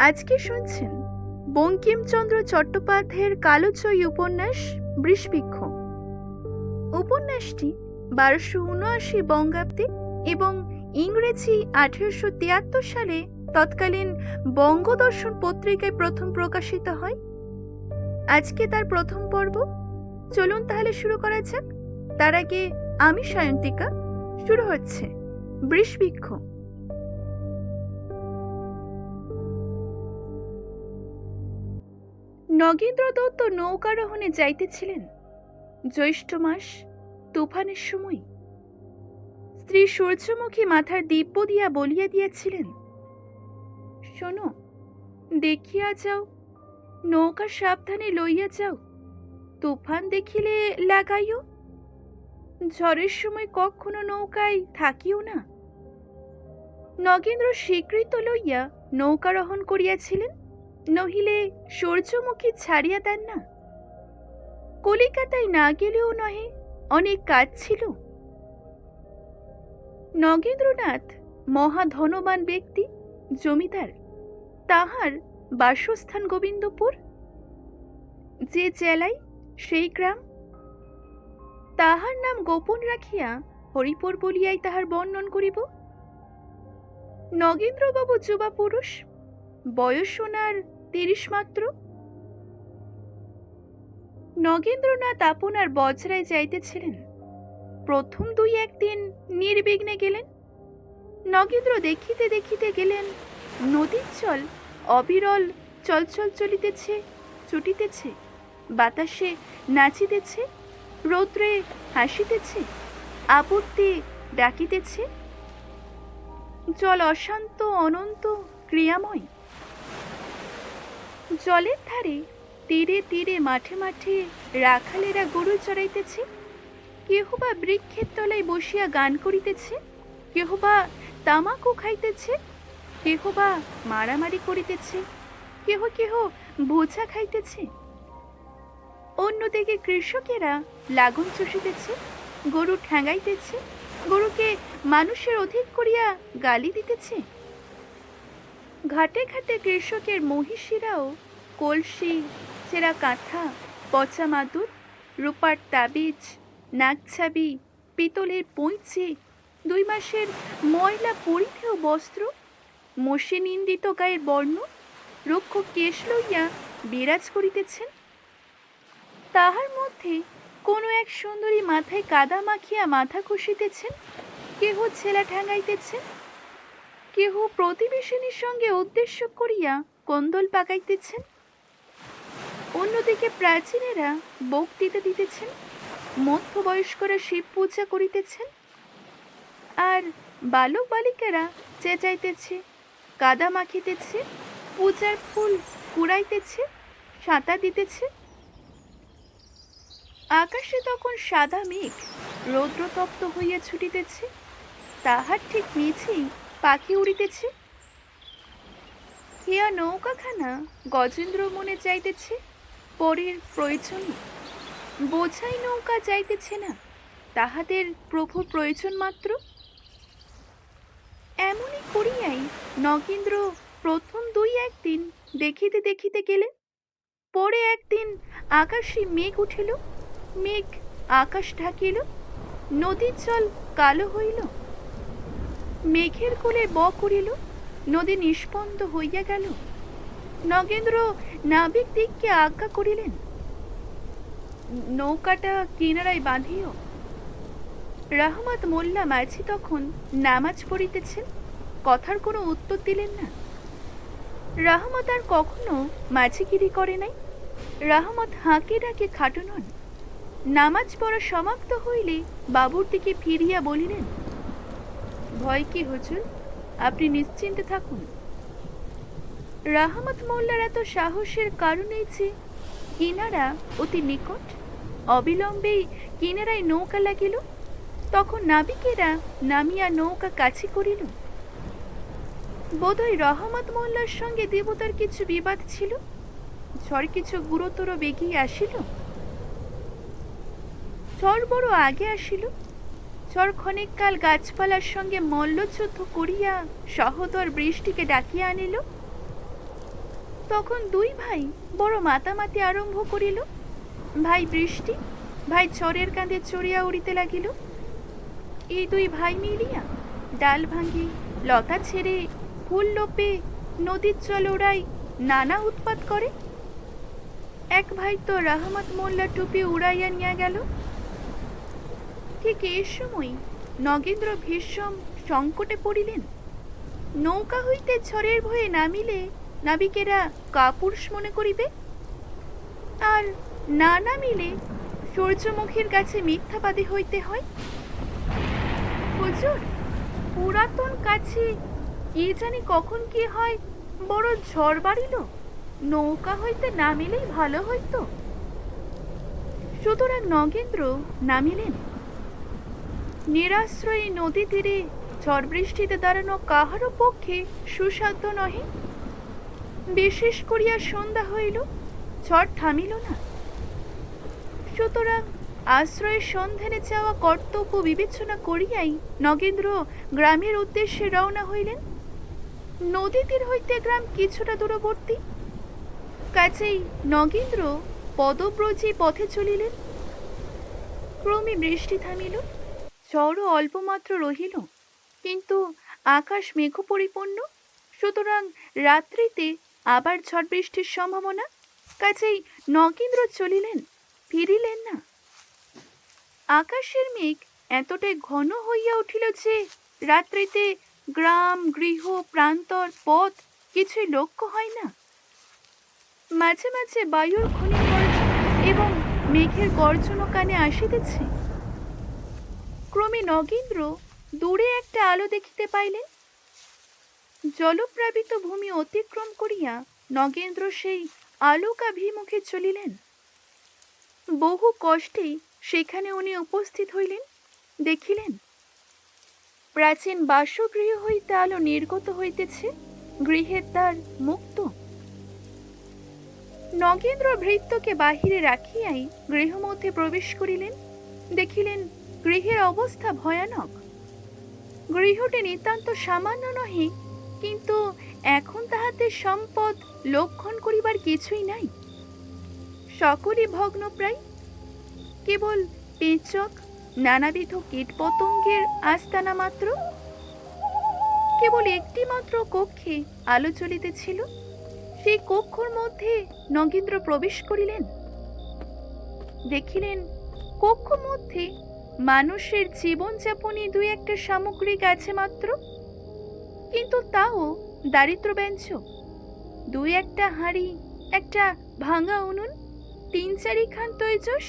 আজকে শুনছেন বঙ্কিমচন্দ্র চট্টোপাধ্যায়ের কালোজয়ী উপন্যাস বৃষবৃক্ষ। উপন্যাসটি 1279 বঙ্গাব্দে এবং ইংরেজি 1873 সালে তৎকালীন বঙ্গদর্শন পত্রিকায় প্রথম প্রকাশিত হয়। আজকে তার প্রথম পর্ব। চলুন তাহলে শুরু করা যাক। তার আগে আমি সায়ন্তিকা। শুরু হচ্ছে বৃষবৃক্ষ। নগেন্দ্র দত্ত নৌকারোহণে যাইতেছিলেন। জ্যৈষ্ঠ মাস, তুফানের সময়। স্ত্রী সূর্যমুখী মাথার দিব্য দিয়া বলিয়া দিয়াছিলেন, শোনো, দেখিয়া যাও, নৌকা সাবধানে লইয়া যাও, তুফান দেখিলে লাগাইও, ঝড়ের সময় কখনো নৌকায় থাকিও না। নগেন্দ্র স্বীকৃত লইয়া নৌকারোহণ করিয়াছিলেন, নহিলে সূর্যমুখী ছাড়িয়া দেন না। কলিকাতায় না গেলেও নহে, অনেক কাজ ছিল। নগেন্দ্রনাথ মহাধনবান ব্যক্তি, জমিদার। তাহার বাসস্থান গোবিন্দপুর। যে জেলায় সেই গ্রাম। তাহার নাম গোপন রাখিয়া হরিপুর বলিয়াই তাহার বর্ণন করিব। নগেন্দ্রবাবু যুবা পুরুষ, বয়স ওনার 30 মাত্র। নগেন্দ্রনাথ আপনার বজরায় যাইতেছিলেন। প্রথম 2-1 দিন নির্বিঘ্নে গেলেন। নগেন্দ্র দেখিতে দেখিতে গেলেন নদীর জল অবিরল চলচল চলিতেছে, ছুটিতেছে, বাতাসে নাচিতেছে, রৌদ্রে হাসিতেছে, আপত্তি ডাকিতেছে। জল অশান্ত, অনন্ত, ক্রিয়াময়। জলের ধারে তীরে তীরে মাঠে মাঠে রাখালেরা গরু চড়াইতেছে, কেহ বা বৃক্ষের তলায় বসিয়া গান করিতেছে, কেহ বা তামাকু খাইতেছে, কেহ বা মারামারি করিতেছে, কেহ কেহ বোঝা খাইতেছে। অন্যদিকে কৃষকেরা লাঙল চষিতেছে, গরু ঠ্যাঙাইতেছে, গরুকে মানুষের অধিক করিয়া গালি দিতেছে। ঘাটে ঘাটে কৃষকের মহিষীরাও কলসি, চেরা কাঁথা, পচা মাদুর, রূপার তাবিজ, নাকছাবি, পিতলের পৈঁচে, 2 মাসের ময়লা পরিধেয় বস্ত্র, মশে নিন্দিত গায়ের বর্ণ, রুক্ষ কেশ লইয়া বিরাজ করিতেছেন। তাহার মধ্যে কোনো এক সুন্দরী মাথায় কাদা মাখিয়া মাথা ঘষিতেছেন, কেহ ছেলা ঠ্যাঙাইতেছেন, কেহ প্রতিবেশিনীর সঙ্গে উদ্দেশ্য করিয়া কন্দল পাকাইতেছেন। অন্যদিকে প্রাচীনেরা বক্তৃতা দিতেছেন, মধ্যবয়স্করা শিব পূজা করিতেছেন, আর বালক বালিকারা চেঁচাইতেছে, কাদা মাখিতেছে, পূজার ফুল কুড়াইতেছে, সাঁতার দিতেছে। আকাশে তখন সাদা মেঘ রৌদ্রতপ্ত হইয়া ছুটিতেছে, তাহার ঠিক নিচেই পাখি উড়িতেছে। হিয়া নৌকাখানা গজেন্দ্র মনে যাইতেছে পরের প্রয়োজনে। বোঝাই নৌকা যাইতেছে না, তাহাদের প্রভু প্রয়োজন মাত্র। এমনই করিয়াই নগেন্দ্র প্রথম 2-1 দিন দেখিতে দেখিতে গেলেন। পরে একদিন আকাশে মেঘ উঠিল, মেঘ আকাশ ঢাকিল, নদীর জল কালো হইল, মেঘের কোলে করিল, নদী নিষ্পন্দ হইয়া গেল। নগেন্দ্র নাবিক দিগকে আজ্ঞা করিলেন, নৌকাটা কিনারায় বাঁধিও। রহমত মোল্লা মাঝি তখন নামাজ পড়িতেছেন, কথার কোনো উত্তর দিলেন না। রহমত আর কখনো মাঝিগিরি করে নাই। রহমত হাঁকে ডাকে খাটো নন। নামাজ পড়া সমাপ্ত হইলে বাবুর দিকে ফিরিয়া বলিলেন, ভয় কি হুজুর, আপনি নিশ্চিন্তে থাকুন। রহমত মোল্লার এত সাহসের কারণেই যে কিনারা অতি নিকট। অবিলম্বেই কিনারায় নৌকা লাগিল। তখন নাবিকেরা নামিয়া নৌকা কাছে করিল। বোধহয় রহমত মোল্লার সঙ্গে দেবতার কিছু বিবাদ ছিল। ঝড় কিছু গুরুতর বেগিয়ে আসিল। ঝড় বড় আগে আসিল। ঝড় ক্ষণিককাল গাছপালার সঙ্গে মল্লযুদ্ধ করিয়া সহোদর বৃষ্টিকে ডাকিয়া আনিল। তখন দুই ভাই বড় মাতামাতি আরম্ভ করিল। ভাই বৃষ্টি, ভাই ঝড়ের কাঁধে চড়িয়া উড়িতে লাগিল। এই দুই ভাই মিলিয়া ডাল ভাঙি, লতা ছেড়ে, ফুল লোপে, নদীর জল ওড়াই, নানা উৎপাত করে। এক ভাই তো রহমত মোল্লা টুপি উড়াইয়া নিয়ে গেল। ঠিক এই সময় নগেন্দ্র ভীষণ সংকটে পড়িলেন। নৌকা হইতে ঝড়ের ভয়ে নামিলে নাবিকেরা কাপুরুষ মনে করিবে, আর না নামিলে সূর্যমুখীর কাছে মিথ্যাবাদী হইতে হয়। হুজুর, পুরাতন কাছে কি জানি কখন কি হয়, বড় ঝড় বাড়িল, নৌকা হইতে নামিলেই ভালো হইত। সুতরাং নগেন্দ্র নামিলেন। নিরাশ্রয়ী নদী তীরে ঝড় বৃষ্টিতে দাঁড়ানো কাহারও পক্ষে সুসাধ্য নহে। বিশেষ করিয়া সন্ধ্যা হইল, ঝড় থামিল না। সুতরাং আশ্রয়ের সন্ধানে যাওয়া কর্তব্য বিবেচনা করিয়াই নগেন্দ্র গ্রামের উদ্দেশ্যে রওনা হইলেন। নদী তীর হইতে গ্রাম কিছুটা দূরবর্তী, কাছেই নগেন্দ্র পদব্রজে পথে চলিলেন। ক্রমে বৃষ্টি থামিল, ঝড়ও অল্পমাত্র রহিল, কিন্তু আকাশ মেঘ পরিপূর্ণ। সুতরাং রাত্রিতে আবার ঝড় বৃষ্টির সম্ভাবনা, কাছেই নগেন্দ্র চলিলেন, ফিরিলেন না। আকাশের মেঘ এতটাই ঘন হইয়া উঠিল যে রাত্রিতে গ্রাম, গৃহ, প্রান্তর, পথ কিছুই লক্ষ্য হয় না। মাঝে মাঝে বায়ুর ঘূর্ণি গর্জন এবং মেঘের গর্জনও কানে আসিতেছে। ক্রমে নগেন্দ্র দূরে একটা আলো দেখিতে পাইলেন। জলপ্লাবিত ভূমি অতিক্রম করিয়া নগেন্দ্র সেই আলোকাভিমুখে চলিলেন। বহু কষ্টে সেখানে উনি উপস্থিত হইলেন। দেখিলেন প্রাচীন বাসগৃহ হইতে আলো নির্গত হইতেছে, গৃহের দ্বার মুক্ত। নগেন্দ্র ভৃত্যকে বাহিরে রাখিয়াই গৃহমধ্যে প্রবেশ করিলেন। দেখিলেন গৃহের অবস্থা ভয়ানক। গৃহটি নিতান্ত সামান্য নহে, কিন্তু এখন তাহাতে সম্পদ লক্ষণ করিবার কিছুই নাই। সকলই ভগ্নপ্রায়, কেবল পেচক, নানাবিধ কীটপতঙ্গের আস্তানা মাত্র। কেবল একটি মাত্র কক্ষে আলো জ্বলিতেছিল। সেই কক্ষর মধ্যে নগেন্দ্র প্রবেশ করিলেন। দেখিলেন কক্ষ মধ্যে মানুষের জীবনযাপনে দুই একটা সামগ্রিক আছে মাত্র, কিন্তু তাও দারিদ্র্যব্যঞ্জক। দুই একটা হাঁড়ি, একটা ভাঙা উনুন, ৩-৪ খান তৈজস,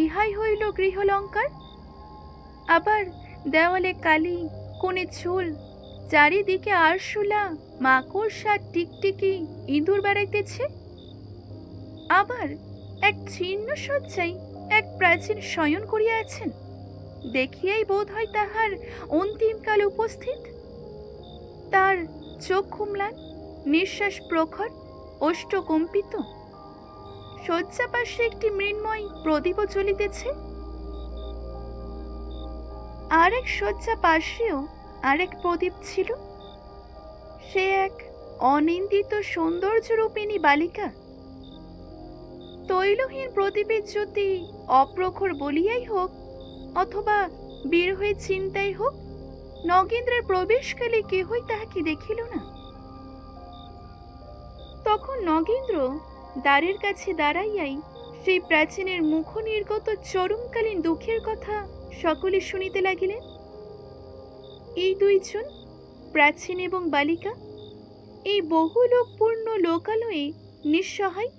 ইহাই হইল গৃহলঙ্কার। আবার দেওয়ালে কালি, কোণে ঝোল, চারিদিকে আরশোলা, মাকড়সা, টিকটিকি, ইঁদুর বেড়াইতেছে। আবার এক ছিন্ন শয্যায় এক প্রাচীন শয়ন করিয়া আছেন। দেখিয়াই বোধ হয় তাহার অন্তিমকাল উপস্থিত। তার চোখ কুমলান, নিঃশ্বাস প্রখর, ওষ্ঠ কম্পিত। শয্যা পাশে একটি মৃন্ময় প্রদীপও জ্বলিতেছে। আর এক শয্যা পাশেও আর এক প্রদীপ ছিল। সে এক অনিন্দিত সৌন্দর্যরূপিণী বালিকা। তৈলহীন প্রদীপের জ্যোতি অপ্রখর বলিয়াই হোক, অথবা বিরহে চিন্তাই হোক, নগেন্দ্রের প্রবেশকালে কেহই তাহাকে দেখিল না। তখন নগেন্দ্র দ্বারের কাছে দাঁড়াইয়াই সেই প্রাচীনের মুখ নির্গত চরমকালীন দুঃখের কথা সকলে শুনিতে লাগিলেন। এই দুইজন, প্রাচীন এবং বালিকা, এই বহু লোকপূর্ণ লোকালয়ে নিঃসহায়।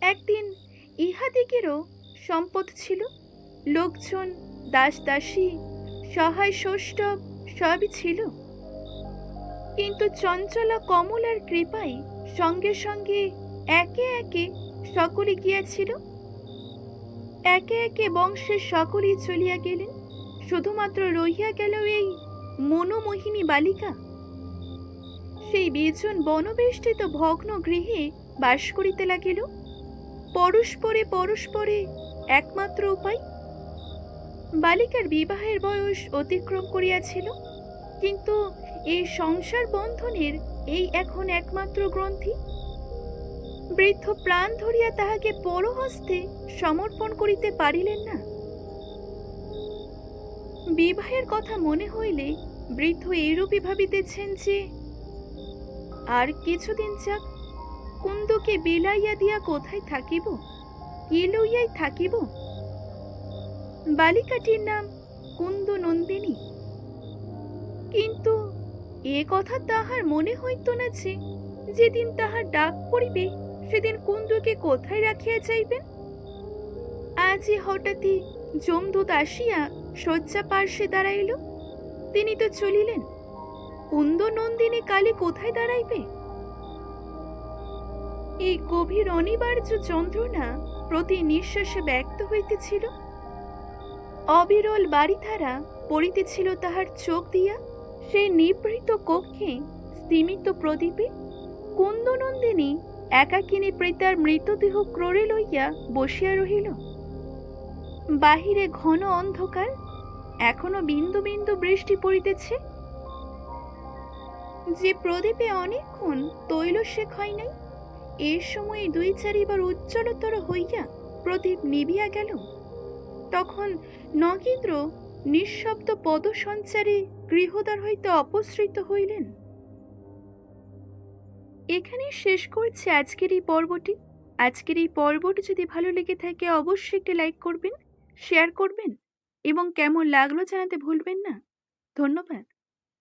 একদিন ইহাদিগেরও সম্পদ ছিল, লোকজন, দাস দাসী, সহায় ষষ্ঠব সবই ছিল। কিন্তু চঞ্চলা কমলার কৃপায় সঙ্গে সঙ্গে একে একে সকলে গিয়াছিল। একে একে বংশের সকলেই চলিয়া গেলেন। শুধুমাত্র রহিয়া গেল এই মনোমোহিনী বালিকা। সেই বিজন বনবেষ্টিত ভগ্ন গৃহে বাস করিতে লাগিল। পরস্পরে পরস্পরে একমাত্র উপায়। বালিকার বিবাহের বয়স অতিক্রম করিয়াছিল, কিন্তু এই সংসার বন্ধনের এই এখন একমাত্র গ্রন্থি। বৃদ্ধ প্রাণ ধরিয়া তাহাকে পরহস্তে সমর্পণ করিতে পারিলেন না। বিবাহের কথা মনে হইলে বৃদ্ধ এইরূপই ভাবিতেছেন যে আর কিছুদিন যাক, কুন্দকে বিলাইয়া দিয়া কোথায় থাকিব, কি লইয়াই থাকিব। বালিকাটির নাম কুন্দ নন্দিনী। কিন্তু এ কথা তাহার মনে হইত না যে যেদিন তাহার ডাক পড়িবে সেদিন কুন্দকে কোথায় রাখিয়া যাইবেন। আজই হঠাৎই যমদূত আসিয়া শয্যা পার্শ্বে দাঁড়াইল। তিনি তো চলিলেন, কুন্দ নন্দিনী কালে কোথায় দাঁড়াইবে। এই গভীর অনিবার্য যন্ত্রণা প্রতি নিঃশ্বাসে ব্যক্ত হইতেছিল। অবিরল বাড়িধারা পড়িতেছিল তাহার চোখ দিয়া। সেই নিভৃত কক্ষে স্তিমিত প্রদীপে কুন্দনন্দিনী একাকিনী প্রেতার মৃতদেহ ক্রোড়ে লইয়া বসিয়া রহিল। বাহিরে ঘন অন্ধকার, এখনো বিন্দু বিন্দু বৃষ্টি পড়িতেছে। যে প্রদীপে অনেকক্ষণ তৈলশেক হয় নাই, এর সময়ে দুই চারিবার উজ্জ্বলতর হইয়া প্রদীপ নিবিয়া গেল। তখন নগেন্দ্র নিঃশব্দ পদসঞ্চারে গৃহদ্বার হইতে অপসৃত হইলেন। এখানেই শেষ করছি আজকের এই পর্বটি। আজকের এই পর্বটি যদি ভালো লেগে থাকে অবশ্যই একটি লাইক করবেন, শেয়ার করবেন এবং কেমন লাগলো জানাতে ভুলবেন না। ধন্যবাদ।